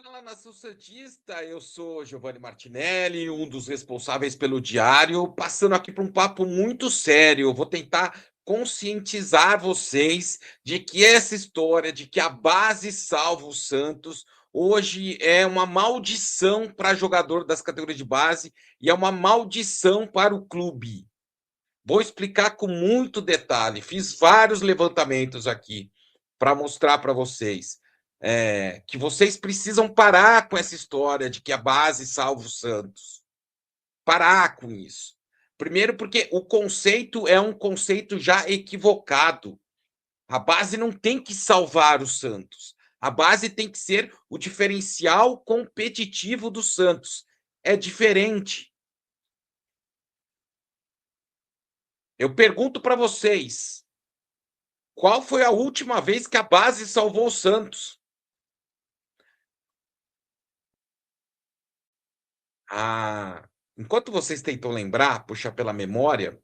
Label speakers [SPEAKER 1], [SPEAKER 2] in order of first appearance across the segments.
[SPEAKER 1] Fala, Nação Santista, eu sou Giovanni Martinelli, um dos responsáveis pelo Diário, passando aqui para um papo muito sério. Eu vou tentar conscientizar vocês de que essa história de que a base salva o Santos hoje é uma maldição para jogador das categorias de base e é uma maldição para o clube. Vou explicar com muito detalhe. Fiz vários levantamentos aqui para mostrar para vocês que vocês precisam parar com essa história de que a base salva o Santos. Parar com isso. Primeiro, porque o conceito é um conceito já equivocado. A base não tem que salvar o Santos. A base tem que ser o diferencial competitivo do Santos. É diferente. Eu pergunto para vocês: qual foi a última vez que a base salvou o Santos? Ah, enquanto vocês tentam lembrar, puxar pela memória,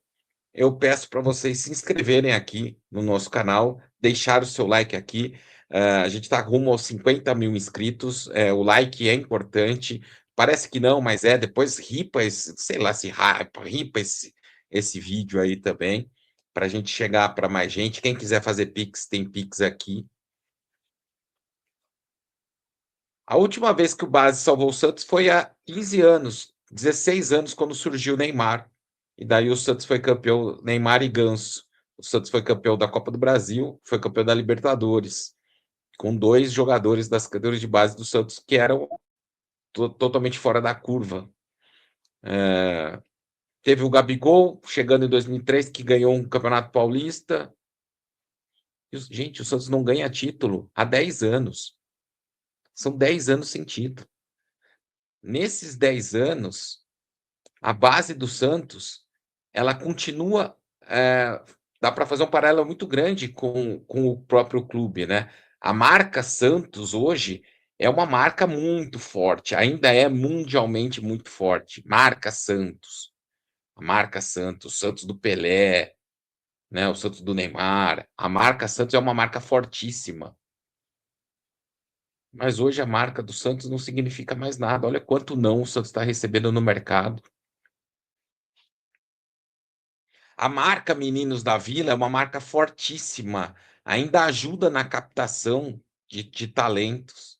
[SPEAKER 1] eu peço para vocês se inscreverem aqui no nosso canal, deixar o seu like aqui. A gente está rumo aos 50 mil inscritos. O like é importante. Parece que não, mas é. Depois ripa esse, sei lá, se ripa esse vídeo aí também, para a gente chegar para mais gente. Quem quiser fazer Pix, tem Pix aqui. A última vez que o Base salvou o Santos foi há 15 anos, 16 anos, quando surgiu o Neymar. E daí o Santos foi campeão, Neymar e Ganso. O Santos foi campeão da Copa do Brasil, foi campeão da Libertadores, com dois jogadores das categorias de base do Santos que eram totalmente fora da curva. Teve o Gabigol, chegando em 2003, que ganhou um Campeonato Paulista. Gente, o Santos não ganha título há 10 anos. São 10 anos sem título. Nesses 10 anos, a base do Santos, ela continua. Dá para fazer um paralelo muito grande com o próprio clube, né? A marca Santos hoje é uma marca muito forte, ainda é mundialmente muito forte. Marca Santos, a marca Santos, Santos do Pelé, né? O Santos do Neymar. A marca Santos é uma marca fortíssima. Mas hoje a marca do Santos não significa mais nada. Olha quanto não o Santos está recebendo no mercado. A marca Meninos da Vila é uma marca fortíssima, ainda ajuda na captação de talentos.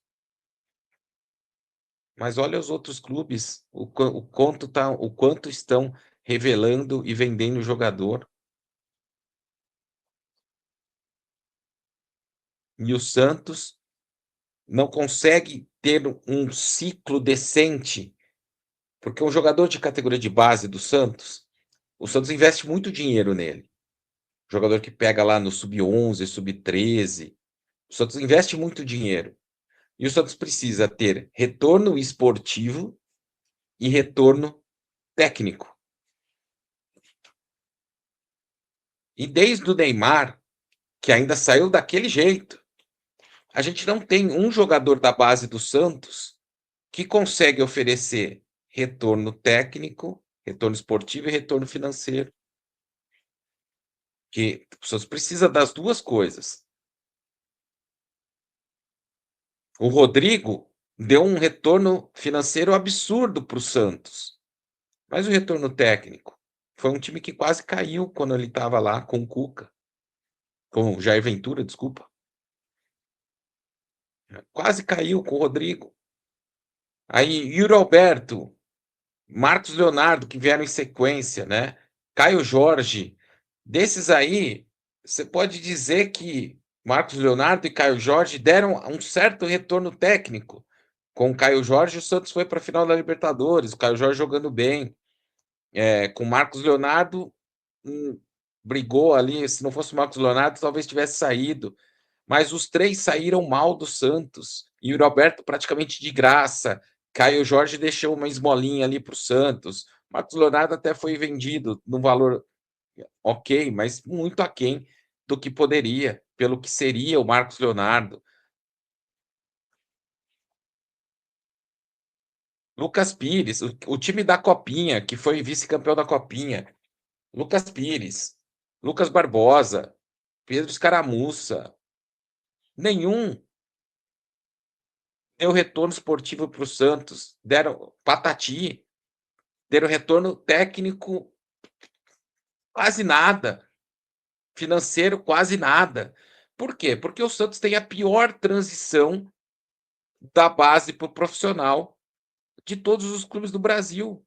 [SPEAKER 1] Mas olha os outros clubes, o quanto estão revelando e vendendo jogador. E o Santos não consegue ter um ciclo decente, porque um jogador de categoria de base do Santos, o Santos investe muito dinheiro nele. Jogador que pega lá no sub-11, sub-13, o Santos investe muito dinheiro. E o Santos precisa ter retorno esportivo e retorno técnico. E desde o Neymar, que ainda saiu daquele jeito, a gente não tem um jogador da base do Santos que consegue oferecer retorno técnico, retorno esportivo e retorno financeiro. Que o Santos precisa das duas coisas. O Rodrigo deu um retorno financeiro absurdo para o Santos, mas o retorno técnico foi um time que quase caiu quando ele estava lá com o Cuca, com o Jair Ventura, desculpa. Quase caiu com o Rodrigo. Aí, Yuri Alberto, Marcos Leonardo, que vieram em sequência, né? Caio Jorge. Desses aí, você pode dizer que Marcos Leonardo e Caio Jorge deram um certo retorno técnico. Com o Caio Jorge, o Santos foi para a final da Libertadores, o Caio Jorge jogando bem. Com Marcos Leonardo, brigou ali. Se não fosse o Marcos Leonardo, talvez tivesse saído. Mas os três saíram mal do Santos. E o Roberto praticamente de graça. Caio Jorge deixou uma esmolinha ali para o Santos. Marcos Leonardo até foi vendido num valor ok, mas muito aquém do que poderia, pelo que seria o Marcos Leonardo. Lucas Pires, o time da Copinha, que foi vice-campeão da Copinha. Lucas Pires, Lucas Barbosa, Pedro Escaramuça. Nenhum deu retorno esportivo para o Santos, deram Patati, deram retorno técnico quase nada, financeiro quase nada. Por quê? Porque o Santos tem a pior transição da base para o profissional de todos os clubes do Brasil.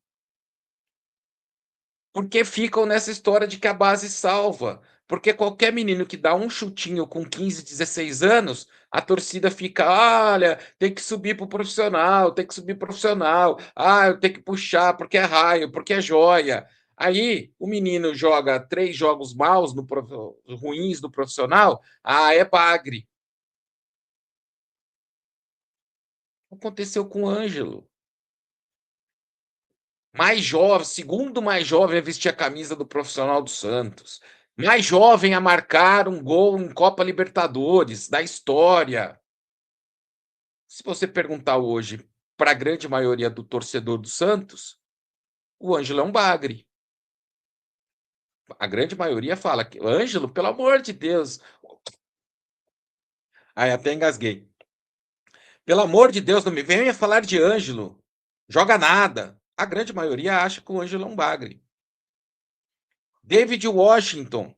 [SPEAKER 1] Porque ficam nessa história de que a base salva. Porque qualquer menino que dá um chutinho com 15, 16 anos, a torcida fica: "Olha, tem que subir para o profissional, tem que subir profissional. Ah, eu tenho que puxar porque é raio, porque é joia". Aí o menino joga 3 jogos maus no ruins do profissional, ah, é bagre. Aconteceu com o Ângelo. Mais jovem, segundo mais jovem a vestir a camisa do profissional do Santos. Mais jovem a marcar um gol em Copa Libertadores da história. Se você perguntar hoje para a grande maioria do torcedor do Santos, o Ângelo é um bagre. A grande maioria fala que Ângelo, pelo amor de Deus. Aí até engasguei. Pelo amor de Deus, não me venha falar de Ângelo. Joga nada. A grande maioria acha que o Ângelo é um bagre. David Washington.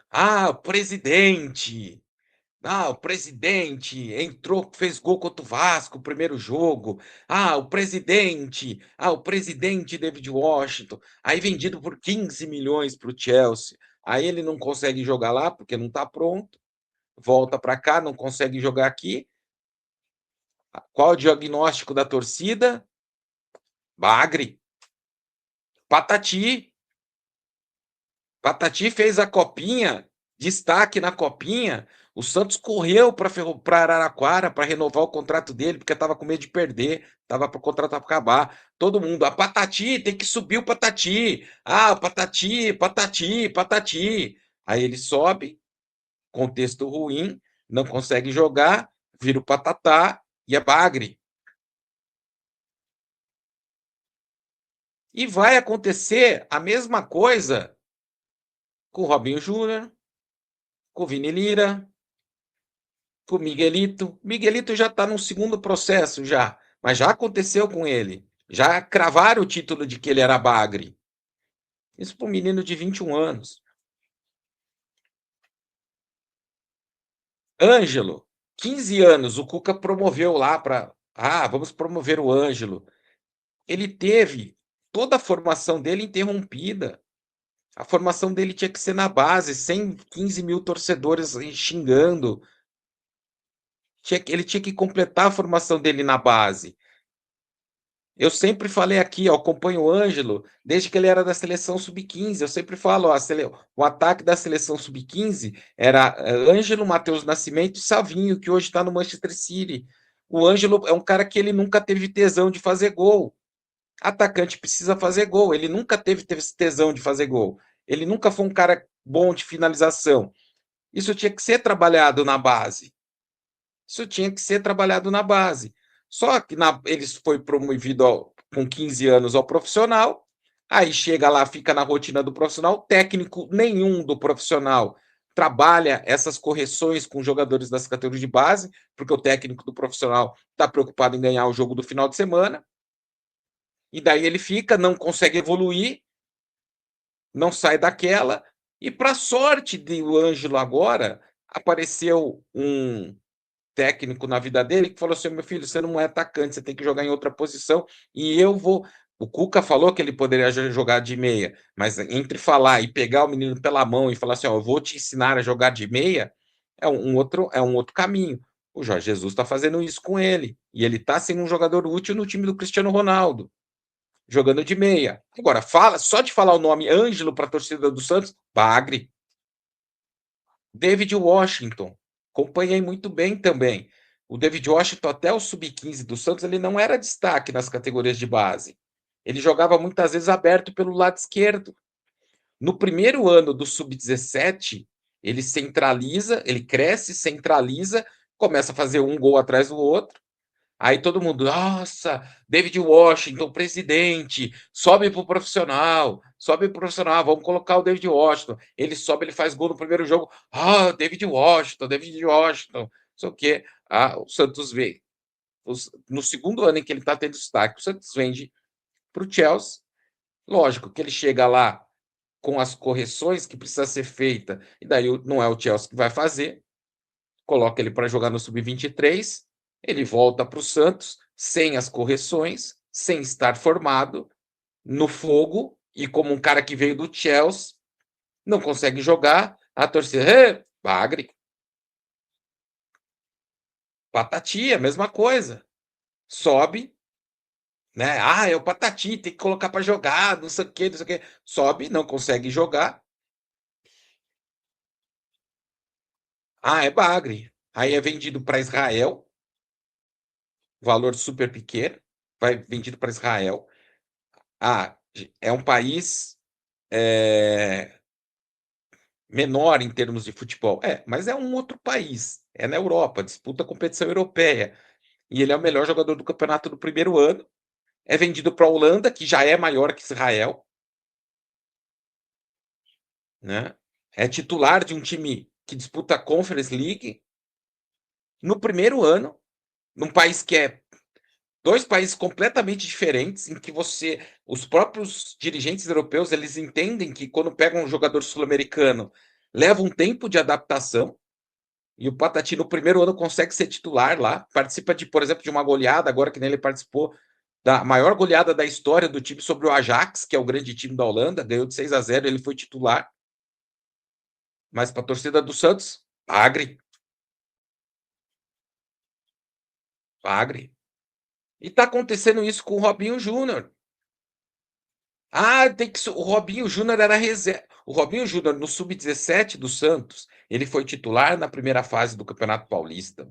[SPEAKER 1] Ah, presidente. Ah, o presidente entrou, fez gol contra o Vasco, o primeiro jogo. Ah, o presidente. Ah, o presidente David Washington. Aí vendido por 15 milhões para o Chelsea. Aí ele não consegue jogar lá porque não está pronto. Volta para cá, não consegue jogar aqui. Qual o diagnóstico da torcida? Bagre. Patati. Patati fez a copinha, destaque na copinha. O Santos correu para Araraquara para renovar o contrato dele, porque estava com medo de perder, estava para o contrato acabar. Todo mundo, a Patati, tem que subir o Patati. Ah, Patati, Patati, Patati. Aí ele sobe, contexto ruim, não consegue jogar, vira o Patatá e é bagre. E vai acontecer a mesma coisa com o Robinho Júnior, com o Vini Lira, com o Miguelito. Miguelito já está no segundo processo já, mas já aconteceu com ele. Já cravaram o título de que ele era bagre. Isso para um menino de 21 anos. Ângelo, 15 anos, o Cuca promoveu lá para. Ah, vamos promover o Ângelo. Ele teve toda a formação dele interrompida. A formação dele tinha que ser na base, sem 15 mil torcedores xingando. Ele tinha que completar a formação dele na base. Eu sempre falei aqui, eu acompanho o Ângelo desde que ele era da seleção sub-15. Eu sempre falo, ó, o ataque da seleção sub-15 era Ângelo, Matheus Nascimento e Savinho, que hoje está no Manchester City. O Ângelo é um cara que ele nunca teve tesão de fazer gol. Atacante precisa fazer gol. Ele nunca teve tesão de fazer gol. Ele nunca foi um cara bom de finalização. Isso tinha que ser trabalhado na base. Isso tinha que ser trabalhado na base. Só que ele foi promovido com 15 anos ao profissional, aí chega lá, fica na rotina do profissional, técnico nenhum do profissional trabalha essas correções com jogadores das categorias de base, porque o técnico do profissional está preocupado em ganhar o jogo do final de semana, e daí ele fica, não consegue evoluir, não sai daquela, e para sorte do Ângelo agora, apareceu um técnico na vida dele que falou assim: meu filho, você não é atacante, você tem que jogar em outra posição e eu vou. O Cuca falou que ele poderia jogar de meia, mas entre falar e pegar o menino pela mão e falar assim: ó, eu vou te ensinar a jogar de meia, é um outro caminho. O Jorge Jesus está fazendo isso com ele e ele está sendo um jogador útil no time do Cristiano Ronaldo, jogando de meia. Agora, só de falar o nome Ângelo para a torcida do Santos, bagre. David Washington, acompanhei muito bem também. O David Washington, até o sub-15 do Santos, ele não era destaque nas categorias de base. Ele jogava muitas vezes aberto pelo lado esquerdo. No primeiro ano do sub-17, ele centraliza, ele cresce, centraliza, começa a fazer um gol atrás do outro. Aí todo mundo, nossa, David Washington, presidente, sobe pro profissional, vamos colocar o David Washington. Ele sobe, ele faz gol no primeiro jogo. Ah, David Washington, David Washington. Só que o Santos vê. No segundo ano em que ele está tendo destaque, o Santos vende para o Chelsea. Lógico que ele chega lá com as correções que precisa ser feita, e daí não é o Chelsea que vai fazer, coloca ele para jogar no Sub-23, ele volta para o Santos sem as correções, sem estar formado, no fogo, e como um cara que veio do Chelsea, não consegue jogar, a torcida, Bagre, Patati, a mesma coisa, sobe, né? É o Patati, tem que colocar para jogar, não sei o que, não sei o que, sobe, não consegue jogar, é Bagre, aí é vendido para Israel, valor super pequeno, vai vendido para Israel. É um país menor em termos de futebol. Mas é um outro país. É na Europa, disputa a competição europeia. E ele é o melhor jogador do campeonato do primeiro ano. É vendido para a Holanda, que já é maior que Israel. Né? É titular de um time que disputa a Conference League no primeiro ano, num país que é dois países completamente diferentes, em que os próprios dirigentes europeus, eles entendem que quando pegam um jogador sul-americano, leva um tempo de adaptação, e o Patati no primeiro ano consegue ser titular lá, participa por exemplo, de uma goleada, agora que nem ele participou da maior goleada da história do time sobre o Ajax, que é o grande time da Holanda, ganhou de 6-0, ele foi titular. Mas para a torcida do Santos, Agre. Agre. E tá acontecendo isso com o Robinho Júnior. O Robinho Júnior era reserva. O Robinho Júnior, no Sub-17 do Santos, ele foi titular na primeira fase do Campeonato Paulista.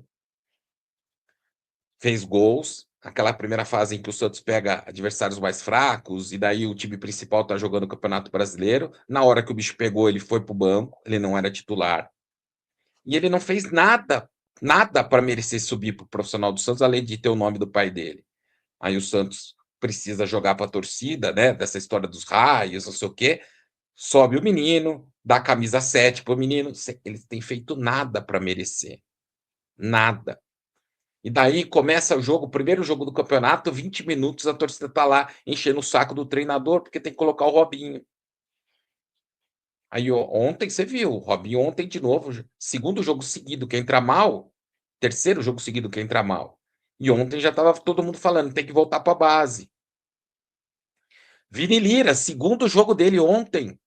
[SPEAKER 1] Fez gols. Aquela primeira fase em que o Santos pega adversários mais fracos, e daí o time principal tá jogando o Campeonato Brasileiro. Na hora que o bicho pegou, ele foi pro banco, ele não era titular. E ele não fez nada para merecer subir pro profissional do Santos, além de ter o nome do pai dele. Aí o Santos precisa jogar para a torcida, né? Dessa história dos raios, não sei o quê. Sobe o menino, dá a camisa 7 pro menino. Eles têm feito nada para merecer. Nada. E daí começa o jogo, o primeiro jogo do campeonato, 20 minutos, a torcida tá lá enchendo o saco do treinador, porque tem que colocar o Robinho. Aí ontem você viu, o Robinho ontem de novo, segundo jogo seguido que entra mal, terceiro jogo seguido que entra mal. E ontem já tava todo mundo falando, tem que voltar para a base. Vini Lira, segundo jogo dele ontem,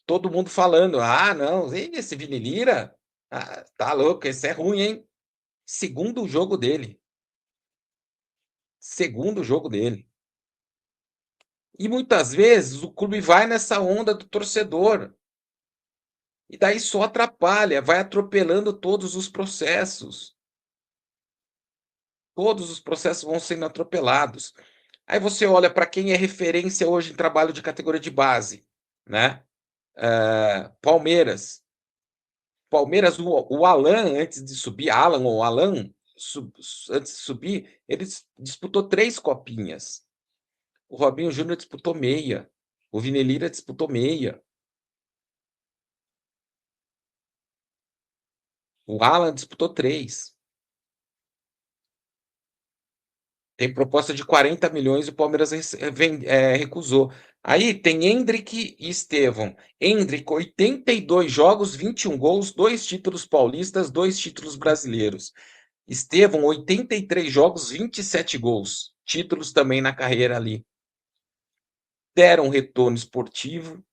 [SPEAKER 1] todo mundo falando, não, esse Vini Lira, tá louco, esse é ruim, hein? Segundo jogo dele. Segundo jogo dele. E muitas vezes o clube vai nessa onda do torcedor. E daí só atrapalha, vai atropelando todos os processos. Todos os processos vão sendo atropelados. Aí você olha para quem é referência hoje em trabalho de categoria de base, né? Palmeiras. Palmeiras, o Alan, antes de subir, antes de subir, ele disputou 3 copinhas. O Robinho Júnior disputou meia. O Vini Lira disputou meia. O Alan disputou 3. Tem proposta de 40 milhões e o Palmeiras recusou. Aí tem Endrick e Estevão. Endrick, 82 jogos, 21 gols, 2 títulos paulistas, 2 títulos brasileiros. Estevão, 83 jogos, 27 gols. Títulos também na carreira ali. Deram retorno esportivo,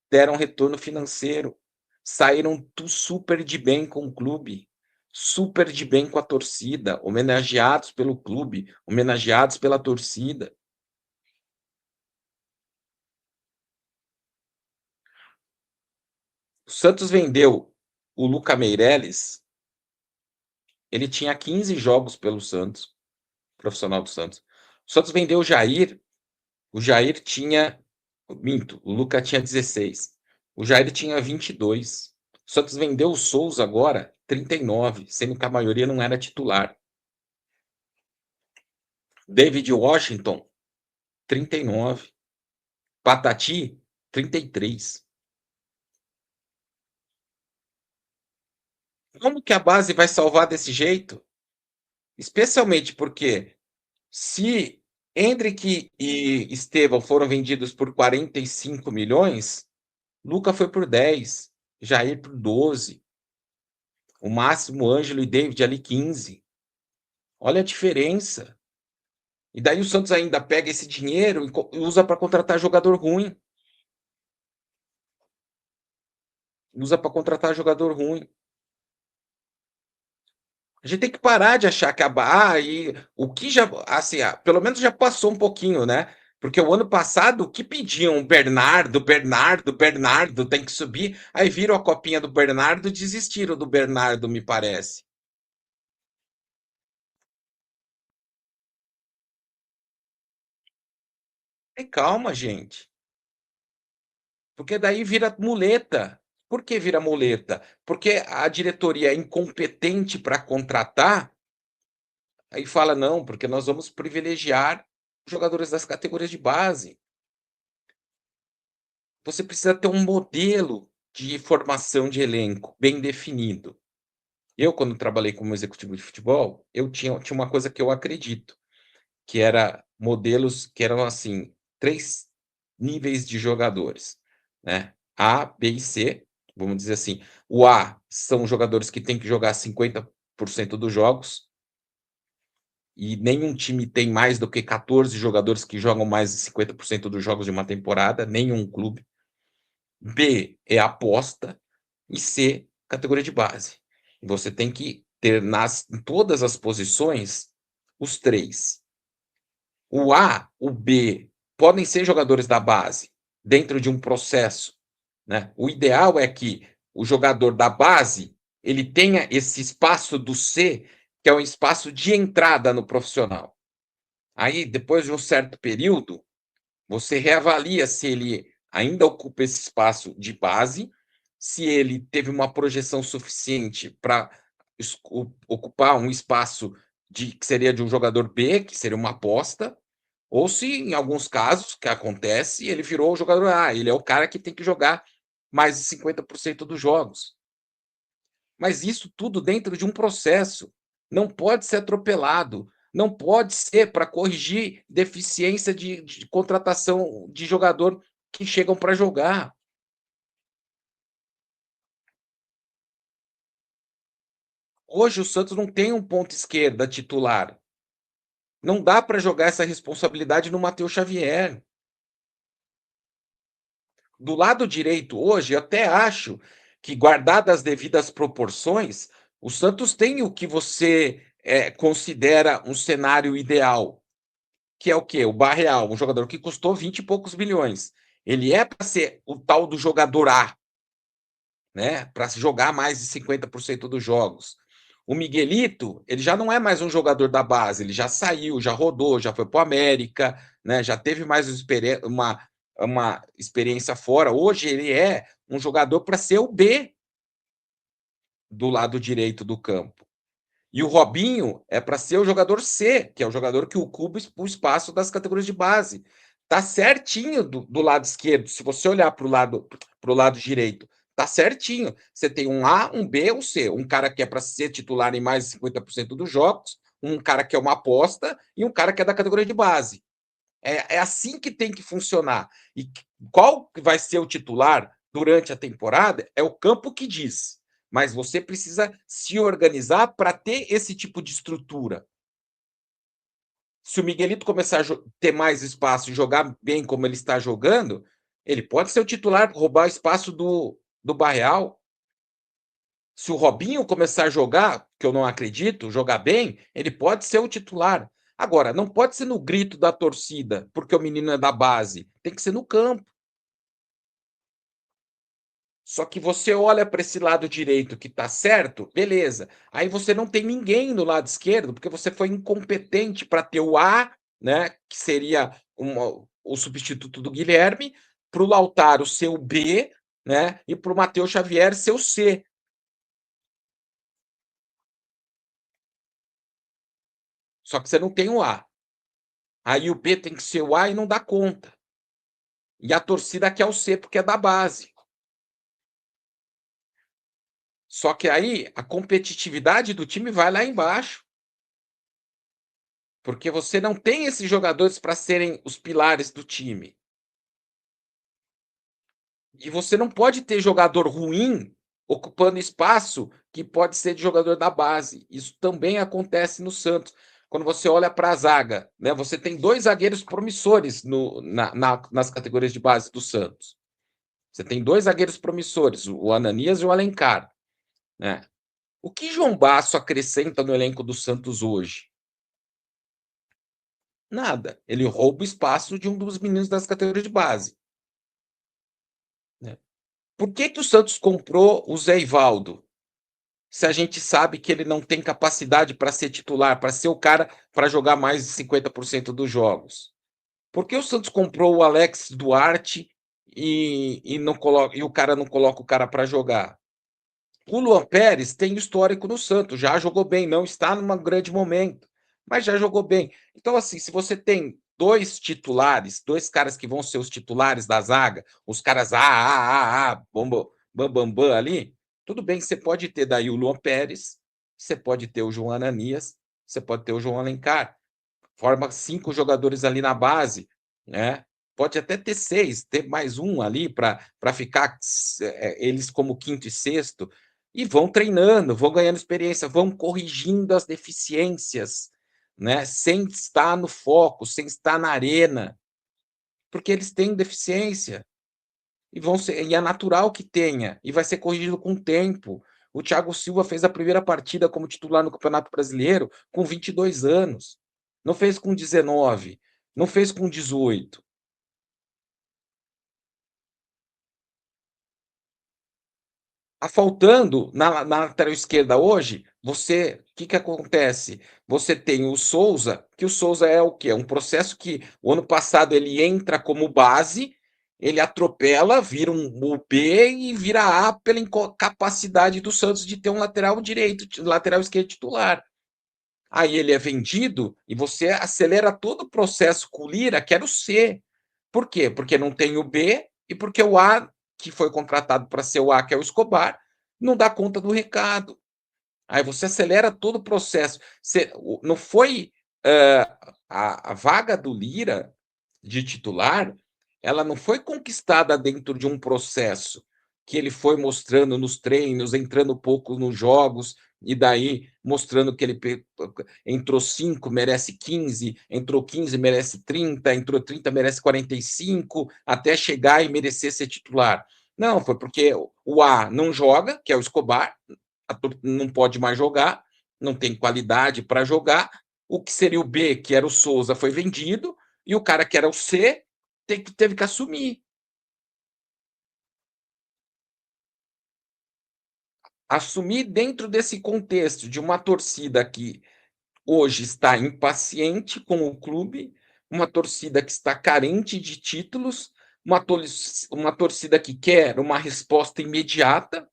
[SPEAKER 1] deram retorno financeiro. Saíram super de bem com o clube. Super de bem com a torcida. Homenageados pelo clube. Homenageados pela torcida. O Santos vendeu o Luca Meireles. Ele tinha 15 jogos pelo Santos. Profissional do Santos. O Santos vendeu o Jair. O Jair tinha. Minto, o Luca tinha 16. O Jair tinha 22. O Santos vendeu o Souza agora, 39, sendo que a maioria não era titular. David Washington, 39. Patati, 33. Como que a base vai salvar desse jeito? Especialmente porque se Endrick e Estevão foram vendidos por 45 milhões, Luca foi por 10, Jair por 12, o máximo Ângelo e David ali 15. Olha a diferença. E daí o Santos ainda pega esse dinheiro e usa para contratar jogador ruim. Usa para contratar jogador ruim. A gente tem que parar de achar que e o que já, assim, pelo menos já passou um pouquinho, né? Porque o ano passado, o que pediam? Bernardo, Bernardo, Bernardo, tem que subir. Aí viram a copinha do Bernardo e desistiram do Bernardo, me parece. E calma, gente. Porque daí vira muleta. Por que vira muleta? Porque a diretoria é incompetente para contratar, aí fala: não, porque nós vamos privilegiar jogadores das categorias de base. Você precisa ter um modelo de formação de elenco bem definido. Eu, quando trabalhei como executivo de futebol, eu tinha uma coisa que eu acredito, que era modelos que eram assim, 3 níveis de jogadores, né? A, B e C, vamos dizer assim. O A são jogadores que têm que jogar 50% dos jogos, e nenhum time tem mais do que 14 jogadores que jogam mais de 50% dos jogos de uma temporada, nenhum clube. B é aposta e C, categoria de base. E você tem que ter em todas as posições os três. O A, o B podem ser jogadores da base dentro de um processo, né? O ideal é que o jogador da base ele tenha esse espaço do C, que é um espaço de entrada no profissional. Aí, depois de um certo período, você reavalia se ele ainda ocupa esse espaço de base, se ele teve uma projeção suficiente para ocupar um espaço que seria de um jogador B, que seria uma aposta, ou se, em alguns casos, que acontece, ele virou o jogador A, ele é o cara que tem que jogar mais de 50% dos jogos. Mas isso tudo dentro de um processo. Não pode ser atropelado. Não pode ser para corrigir deficiência de contratação de jogador que chegam para jogar. Hoje o Santos não tem um ponto esquerda titular. Não dá para jogar essa responsabilidade no Matheus Xavier. Do lado direito, hoje, eu até acho que, guardadas as devidas proporções, o Santos tem o que você considera um cenário ideal, que é o quê? O Barreal, um jogador que custou 20 e poucos milhões. Ele é para ser o tal do jogador A, né? Para jogar mais de 50% dos jogos. O Miguelito, ele já não é mais um jogador da base, ele já saiu, já rodou, já foi para o América, né? Já teve mais uma experiência fora. Hoje ele é um jogador para ser o B do lado direito do campo. E o Robinho é para ser o jogador C, que é o jogador que ocupa o espaço das categorias de base. Tá certinho do lado esquerdo. Se você olhar para o lado direito, tá certinho. Você tem um A, um B, um C. Um cara que é para ser titular em mais de 50% dos jogos, um cara que é uma aposta e um cara que é da categoria de base. É assim que tem que funcionar. E qual vai ser o titular durante a temporada é o campo que diz. Mas você precisa se organizar para ter esse tipo de estrutura. Se o Miguelito começar a ter mais espaço e jogar bem como ele está jogando, ele pode ser o titular, roubar espaço do Barreal. Se o Robinho começar a jogar, que eu não acredito, jogar bem, ele pode ser o titular. Agora, não pode ser no grito da torcida, porque o menino é da base. Tem que ser no campo. Só que você olha para esse lado direito que está certo, beleza. Aí você não tem ninguém no lado esquerdo, porque você foi incompetente para ter o A, né, que seria o substituto do Guilherme, para o Lautaro ser o B, né, e para o Matheus Xavier ser o C. Só que você não tem o A. Aí o B tem que ser o A e não dá conta. E a torcida quer o C porque é da base. Só que aí a competitividade do time vai lá embaixo, porque você não tem esses jogadores para serem os pilares do time. E você não pode ter jogador ruim ocupando espaço que pode ser de jogador da base. Isso também acontece no Santos. Quando você olha para a zaga, né, você tem 2 zagueiros promissores nas categorias de base do Santos. Você tem 2 zagueiros promissores, o Ananias e o Alencar. Né? O que João Basso acrescenta no elenco do Santos hoje? Nada. Ele rouba o espaço de um dos meninos das categorias de base. Né? Por que o Santos comprou o Zé Ivaldo? Se a gente sabe que ele não tem capacidade para ser titular, para ser o cara para jogar mais de 50% dos jogos. Por que o Santos comprou o Alex Duarte e o cara não coloca o cara para jogar? O Luan Pérez tem histórico no Santos, já jogou bem, não está num grande momento, mas já jogou bem. Então, assim, se você tem 2 titulares, 2 caras que vão ser os titulares da zaga, os caras bam, bam, bam, ali, tudo bem, você pode ter daí o Luan Pérez, você pode ter o João Ananias, você pode ter o João Alencar, forma 5 jogadores ali na base, né? Pode até ter 6, ter mais um ali para ficar eles como quinto e sexto, e vão treinando, vão ganhando experiência, vão corrigindo as deficiências, né? Sem estar no foco, sem estar na arena, porque eles têm deficiência e vão ser, e é natural que tenha, e vai ser corrigido com o tempo. O Thiago Silva fez a primeira partida como titular no Campeonato Brasileiro com 22 anos. Não fez com 19, não fez com 18. Faltando na lateral esquerda hoje, o que acontece? Você tem o Souza, que o Souza é o quê? É um processo que o ano passado ele entra como base, ele atropela, vira um B e vira A pela incapacidade do Santos de ter um lateral direito, lateral esquerdo titular. Aí ele é vendido e você acelera todo o processo com o Lira, que era o C. Por quê? Porque não tem o B e porque o A, que foi contratado para ser o A, que é o Escobar, não dá conta do recado. Aí você acelera todo o processo. Não foi a vaga do Lira de titular, ela não foi conquistada dentro de um processo que ele foi mostrando nos treinos, entrando pouco nos jogos, e daí mostrando que ele entrou 5, merece 15, entrou 15, merece 30, entrou 30, merece 45, até chegar e merecer ser titular. Não, foi porque o A não joga, que é o Escobar, não pode mais jogar, não tem qualidade para jogar. O que seria o B, que era o Souza, foi vendido, e o cara que era o C teve que assumir. Assumir dentro desse contexto de uma torcida que hoje está impaciente com o clube, uma torcida que está carente de títulos, uma torcida que quer uma resposta imediata,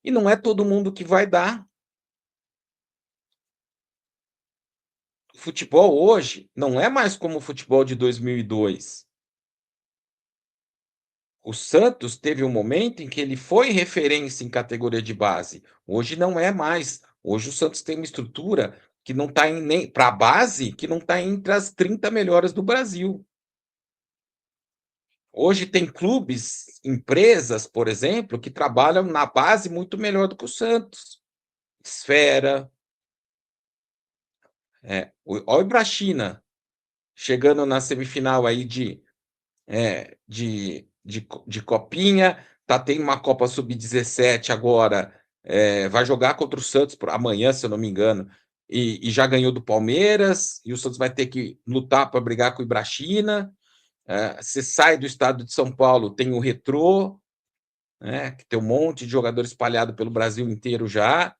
[SPEAKER 1] e não é todo mundo que vai dar. O futebol hoje não é mais como o futebol de 2002. O Santos teve um momento em que ele foi referência em categoria de base. Hoje não é mais. Hoje o Santos tem uma estrutura que não está nem para a base, que não está entre as 30 melhores do Brasil. Hoje tem clubes, empresas, por exemplo, que trabalham na base muito melhor do que o Santos. Esfera, olha o Ibrachina chegando na semifinal aí de Copinha, tem uma Copa Sub-17 agora, vai jogar contra o Santos amanhã, se eu não me engano, e já ganhou do Palmeiras, e o Santos vai ter que lutar para brigar com o Ibrachina. Você sai do estado de São Paulo, tem o Retrô, né, que tem um monte de jogador espalhado pelo Brasil inteiro já.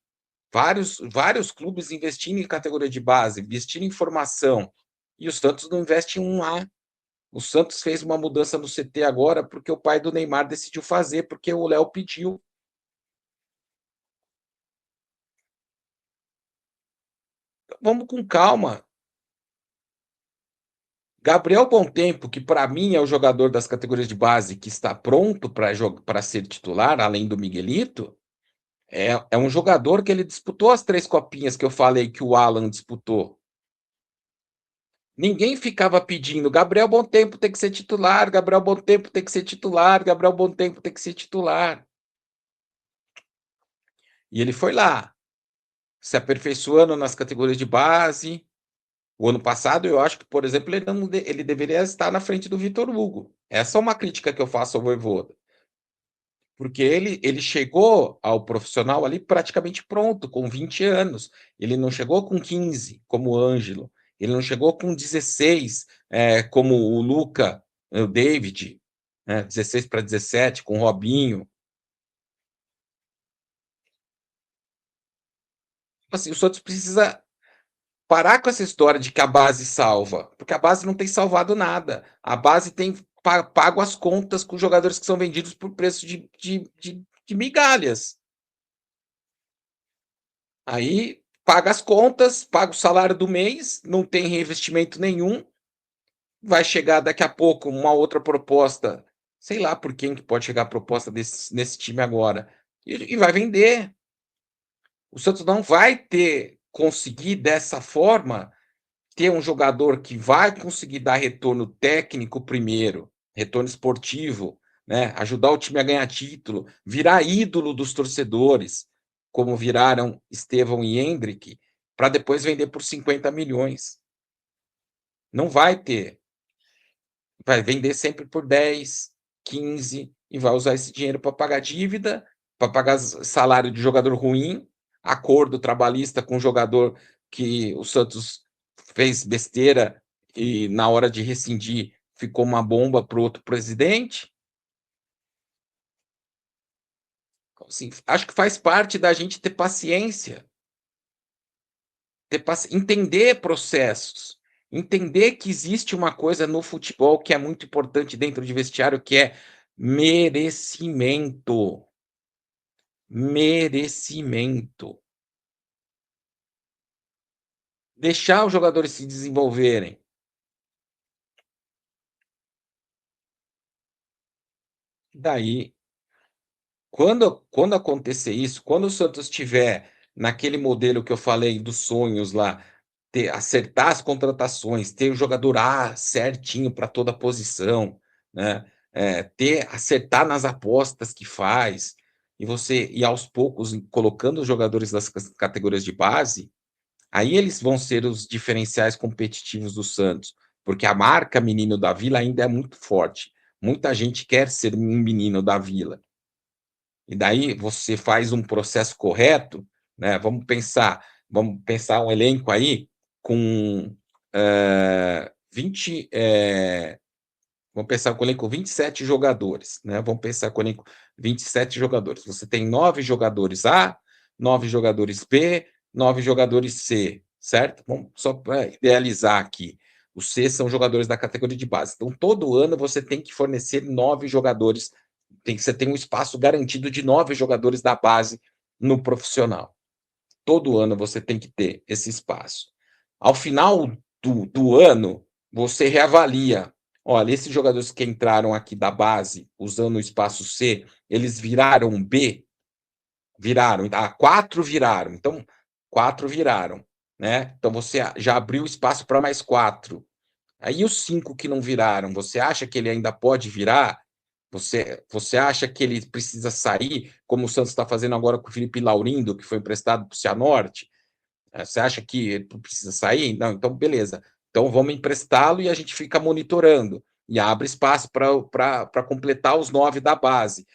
[SPEAKER 1] Vários clubes investindo em categoria de base, investindo em formação, e o Santos não investe em um A. O Santos fez uma mudança no CT agora porque o pai do Neymar decidiu fazer, porque o Léo pediu. Vamos com calma. Gabriel Tempo, que para mim é o jogador das categorias de base que está pronto para ser titular, além do Miguelito, É um jogador que ele disputou as 3 copinhas que eu falei que o Alan disputou. Ninguém ficava pedindo: "Gabriel Tempo tem que ser titular, Gabriel Tempo tem que ser titular, Gabriel Tempo tem que ser titular". E ele foi lá, se aperfeiçoando nas categorias de base. O ano passado eu acho que, por exemplo, ele deveria estar na frente do Vitor Hugo. Essa é uma crítica que eu faço ao Vojvoda. Porque ele chegou ao profissional ali praticamente pronto, com 20 anos. Ele não chegou com 15, como o Ângelo. Ele não chegou com 16, como o Luca, o David, né, 16 para 17, com o Robinho. Assim, o Santos precisa parar com essa história de que a base salva, porque a base não tem salvado nada. A base tem pago as contas com jogadores que são vendidos por preço de migalhas. Aí paga as contas, paga o salário do mês, não tem reinvestimento nenhum. Vai chegar daqui a pouco uma outra proposta, sei lá por quem que pode chegar a proposta nesse time agora, e vai vender. O Santos não vai conseguir dessa forma ter um jogador que vai conseguir dar retorno técnico primeiro, retorno esportivo, né? Ajudar o time a ganhar título, virar ídolo dos torcedores, como viraram Estevão e Hendrick, para depois vender por 50 milhões. Não vai ter. Vai vender sempre por 10, 15 e vai usar esse dinheiro para pagar dívida, para pagar salário de jogador ruim, acordo trabalhista com jogador que o Santos fez besteira e na hora de rescindir ficou uma bomba para o outro presidente. Assim, acho que faz parte da gente ter paciência, entender processos, entender que existe uma coisa no futebol que é muito importante dentro de vestiário, que é merecimento. Merecimento. Deixar os jogadores se desenvolverem. Daí, quando acontecer isso, quando o Santos tiver naquele modelo que eu falei dos sonhos lá, acertar as contratações, ter o jogador A certinho para toda posição, né? Acertar nas apostas que faz, e você ir aos poucos colocando os jogadores das categorias de base, aí eles vão ser os diferenciais competitivos do Santos, porque a marca Menino da Vila ainda é muito forte. Muita gente quer ser um menino da Vila. E daí você faz um processo correto, né? Vamos pensar um elenco aí com 20. Vamos pensar com o elenco 27 jogadores, né? Vamos pensar com o elenco 27 jogadores. Você tem 9 jogadores A, 9 jogadores B, 9 jogadores C, certo? Vamos só para idealizar aqui. Os C são jogadores da categoria de base. Então, todo ano você tem que fornecer 9 jogadores. Você tem um espaço garantido de 9 jogadores da base no profissional. Todo ano você tem que ter esse espaço. Ao final do ano, você reavalia. Olha, esses jogadores que entraram aqui da base, usando o espaço C, eles viraram B? Viraram. Quatro viraram. Então, quatro viraram. Né? Então, você já abriu espaço para mais quatro. Aí, os 5 que não viraram, você acha que ele ainda pode virar? Você acha que ele precisa sair, como o Santos está fazendo agora com o Felipe Laurindo, que foi emprestado para o Cianorte? Você acha que ele precisa sair? Não, então beleza. Então vamos emprestá-lo e a gente fica monitorando. E abre espaço para completar os 9 da base.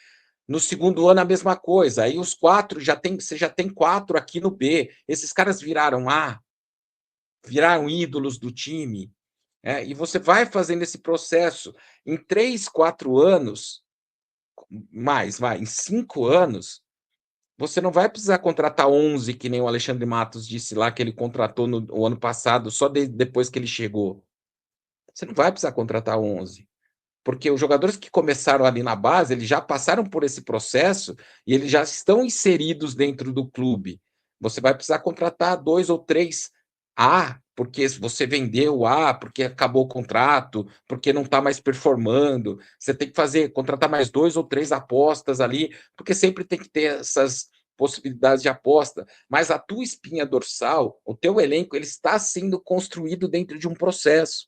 [SPEAKER 1] No segundo ano, a mesma coisa. Aí os 4 você já tem 4 aqui no B. Esses caras viraram A, viraram ídolos do time. E você vai fazendo esse processo. Em 3, 4 anos, em 5 anos, você não vai precisar contratar 11, que nem o Alexandre Matos disse lá que ele contratou o ano passado, só depois que ele chegou. Você não vai precisar contratar 11, porque os jogadores que começaram ali na base, eles já passaram por esse processo e eles já estão inseridos dentro do clube. Você vai precisar contratar 2 ou 3 A, porque você vendeu A, porque acabou o contrato, porque não está mais performando. Você tem que contratar mais 2 ou 3 apostas ali, porque sempre tem que ter possibilidades de aposta, mas a tua espinha dorsal, o teu elenco, ele está sendo construído dentro de um processo.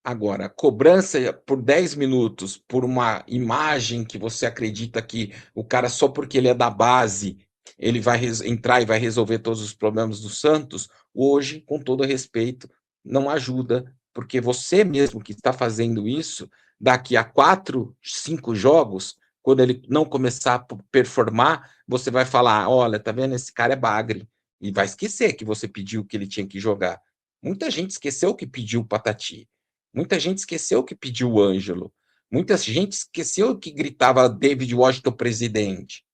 [SPEAKER 1] Agora, cobrança por 10 minutos, por uma imagem que você acredita que o cara, só porque ele é da base, ele vai entrar e vai resolver todos os problemas do Santos, hoje, com todo respeito, não ajuda, porque você mesmo que está fazendo isso, daqui a 4, 5 jogos, quando ele não começar a performar, você vai falar: olha, tá vendo? Esse cara é bagre. E vai esquecer que você pediu que ele tinha que jogar. Muita gente esqueceu que pediu o Patati. Muita gente esqueceu que pediu o Ângelo. Muita gente esqueceu que gritava David Washington presidente.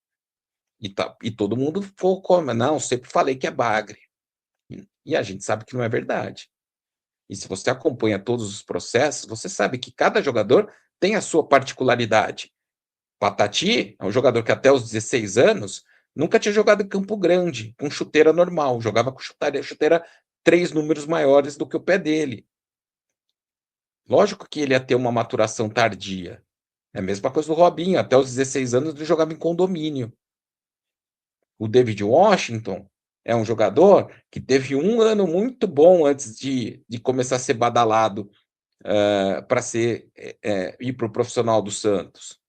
[SPEAKER 1] E todo mundo ficou como, não, sempre falei que é bagre. E a gente sabe que não é verdade. E se você acompanha todos os processos, você sabe que cada jogador tem a sua particularidade. Patati é um jogador que até os 16 anos nunca tinha jogado em Campo Grande, com chuteira normal, jogava com chuteira 3 números maiores do que o pé dele. Lógico que ele ia ter uma maturação tardia. É a mesma coisa do Robinho, até os 16 anos ele jogava em condomínio. O David Washington é um jogador que teve um ano muito bom antes de começar a ser badalado para ir para o profissional do Santos.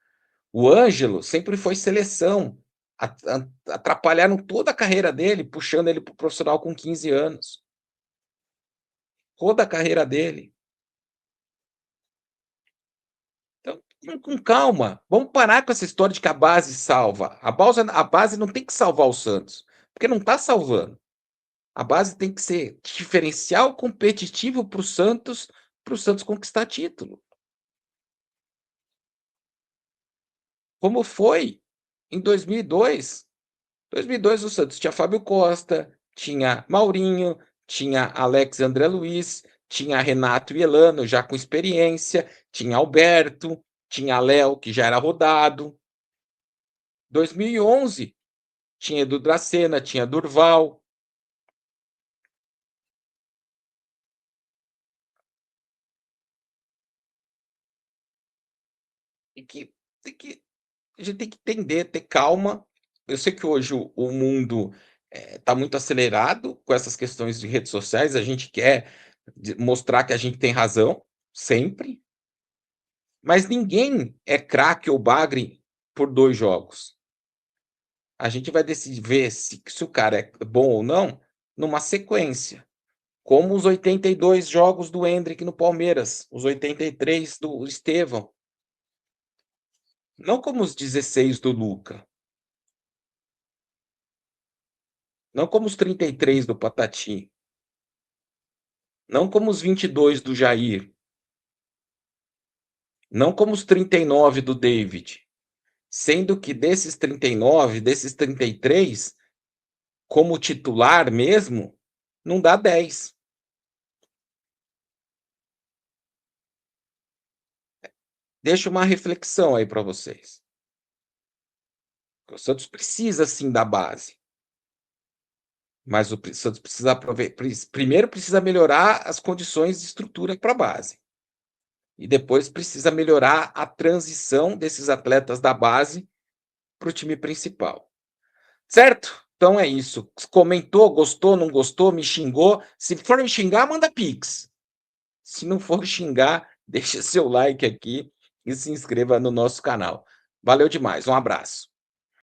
[SPEAKER 1] O Ângelo sempre foi seleção. Atrapalharam toda a carreira dele, puxando ele para o profissional com 15 anos. Toda a carreira dele. Então, com calma. Vamos parar com essa história de que a base salva. A base não tem que salvar o Santos, porque não está salvando. A base tem que ser diferencial competitivo para o Santos conquistar título. Como foi em 2002. 2002 o Santos tinha Fábio Costa, tinha Maurinho, tinha Alex André Luiz, tinha Renato e Elano já com experiência, tinha Alberto, tinha Léo, que já era rodado. 2011 tinha Edu Dracena, tinha Durval. E que, a gente tem que entender, ter calma. Eu sei que hoje o mundo está muito acelerado com essas questões de redes sociais. A gente quer mostrar que a gente tem razão, sempre. Mas ninguém é craque ou bagre por 2 jogos. A gente vai decidir ver se o cara é bom ou não numa sequência, como os 82 jogos do Endrick no Palmeiras, os 83 do Estevão, não como os 16 do Luca, não como os 33 do Patati, não como os 22 do Jair, não como os 39 do David, sendo que desses 39, desses 33, como titular mesmo, não dá 10. Deixa uma reflexão aí para vocês. O Santos precisa sim da base, mas o Santos precisa primeiro precisa melhorar as condições de estrutura para a base. E depois precisa melhorar a transição desses atletas da base para o time principal. Certo? Então é isso. Comentou, gostou, não gostou, me xingou. Se for me xingar, manda pix. Se não for xingar, deixa seu like aqui e se inscreva no nosso canal. Valeu demais. Um abraço.